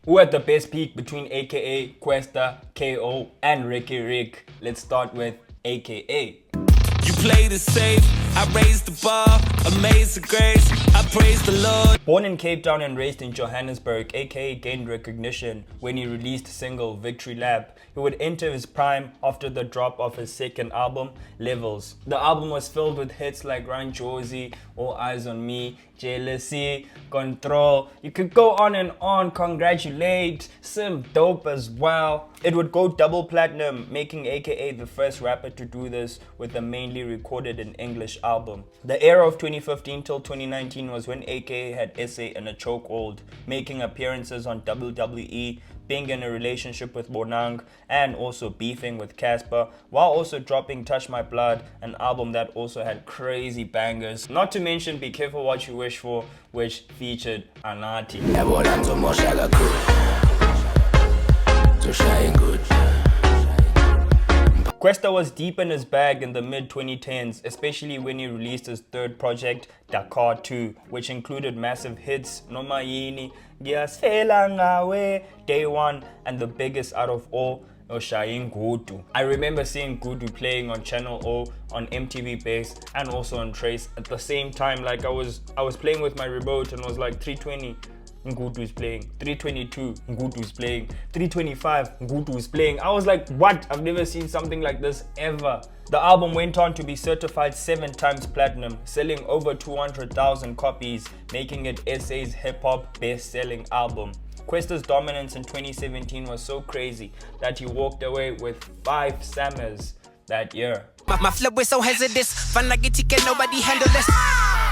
Who had the best peak between aka Kwesta, KO, and Riky Rick? Let's start with aka. You play the safe, I raise the bar, amazing grace, I praise the Lord. Born in Cape Town and raised in Johannesburg, aka gained recognition when he released single Victory Lap. He would enter his prime after the drop of his second album, Levels. The album was filled with hits like Run Josie, All Eyes on Me, Jealousy, Control. You could go on and on. Congratulate, Sim Dope as well. It would go double platinum, making aka the first rapper to do this with a mainly recorded in English album. The era of 2015 till 2019 was when aka had SA in a chokehold, making appearances on WWE, being in a relationship with Bonang, and also beefing with Casper, while also dropping Touch My Blood, an album that also had crazy bangers. Not to mention Be Careful What You Wish For, which featured Anati. Kwesta was deep in his bag in the mid-2010s, especially when he released his third project, Dakar 2, which included massive hits, Nomayini, Ngiyasfela Ngawe, Day One, and the biggest out of all, Oshayin Gudu. I remember seeing Gudu playing on Channel O, on MTV Base, and also on Trace at the same time. Like I was playing with my remote and was like 320. Ngutu is playing 322, Ngutu is playing 325, Ngutu is playing. I was like, what? I've never seen something like this ever. The album went on to be certified 7 times platinum, selling over 200,000 copies, making it SA's hip-hop best-selling album. Kwesta's dominance in 2017 was so crazy that he walked away with 5 Summers that year. My flow is so hazardous, can nobody handle this.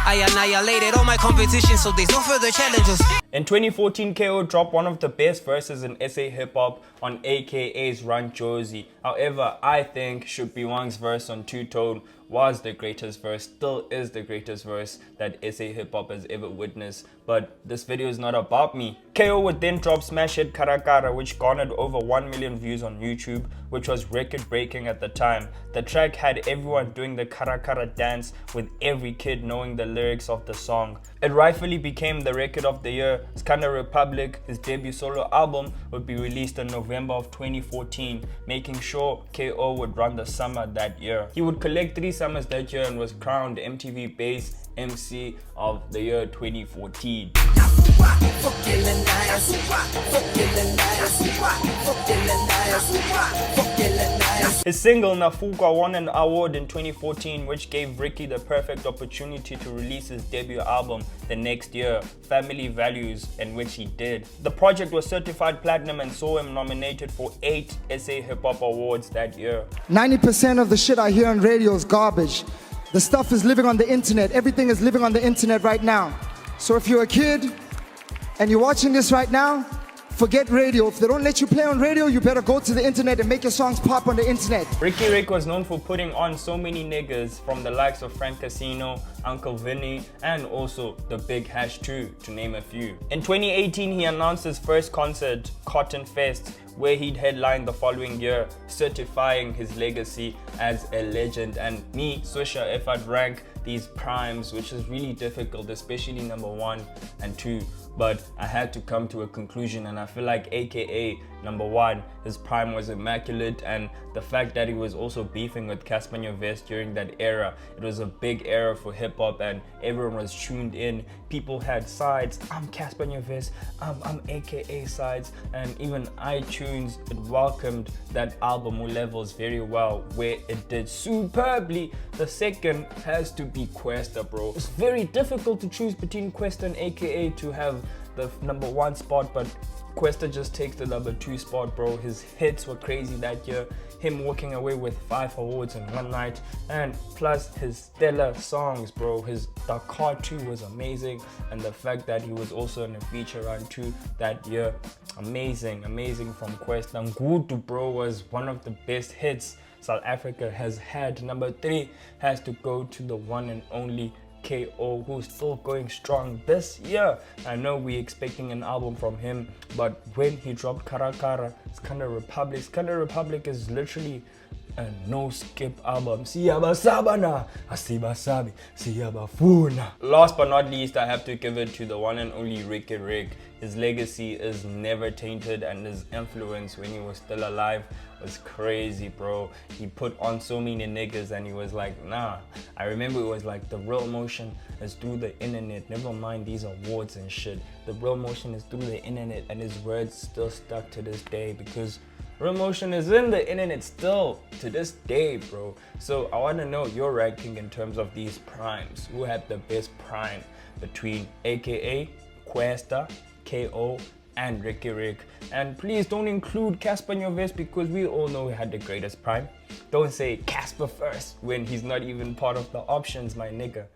I annihilated all my competition, so there's no further challenges. In 2014, KO dropped one of the best verses in SA hip-hop on AKA's Run Josie. However, I think Should Be Wang's verse on Two Tone was the greatest verse, still is the greatest verse that SA hip-hop has ever witnessed. But this video is not about me. KO would then drop smash hit Karakara, which garnered over 1 million views on YouTube, which was record-breaking at the time. The track had everyone doing the Karakara dance, with every kid knowing the lyrics of the song. It rightfully became the record of the year. Skanda Republic, his debut solo album, would be released in November of 2014, making sure KO would run the summer that year. He would collect 3 summers that year and was crowned MTV Base MC of the year 2014. His single Nafukwa won an award in 2014, which gave Ricky the perfect opportunity to release his debut album the next year, Family Values, in which he did. The project was certified platinum and saw him nominated for 8 SA Hip Hop Awards that year. 90% of the shit I hear on radio is garbage. The stuff is living on the internet. Everything is living on the internet right now. So if you're a kid and you're watching this right now, forget radio. If they don't let you play on radio, you better go to the internet and make your songs pop on the internet. Riky Rick was known for putting on so many niggas, from the likes of Frank Casino, Uncle Vinny, and also the Big Hash 2, to name a few. In 2018, he announced his first concert, Cotton Fest, where he'd headline the following year, certifying his legacy as a legend. And me, Swisha, if I'd rank these primes, which is really difficult, especially number 1 and 2, but I had to come to a conclusion, and I feel like aka number 1, his prime was immaculate, and the fact that he was also beefing with Casper Nyovest during that era, it was a big era for hip-hop and everyone was tuned in. People had sides. I'm Casper Nyovest, I'm aka sides, and even iTunes, it welcomed that album Levels very well, where it did superbly. The second has to be Kwesta, bro. It's very difficult to choose between Kwesta and aka to have the number 1 spot, but Kwesta just takes the number 2 spot, bro. His hits were crazy that year. Him walking away with 5 awards in one night, and plus his stellar songs, bro. His Dakar 2 was amazing, and the fact that he was also in a feature round 2 that year, amazing from Kwesta. Ngutu, bro, was one of the best hits South Africa has had. Number 3 has to go to the one and only KO, who's still going strong this year. I know we're expecting an album from him, but when he dropped Karakara, Skanda Republic is literally and no skip album. Siyabasabana, asibasabi, siyabafuna. Last but not least, I have to give it to the one and only Riky Rick. His legacy is never tainted, and his influence when he was still alive was crazy, bro. He put on so many niggas and he was like, nah. I remember it was like, the real motion is through the internet. Never mind these awards and shit. The real motion is through the internet, and his words still stuck to this day because real motion is in the internet still to this day, bro. So I want to know your ranking in terms of these primes. Who had the best prime between AKA, Kwesta, KO, and Riky Rick? And please don't include Casper in your verse because we all know he had the greatest prime. Don't say Casper first when he's not even part of the options, my nigga.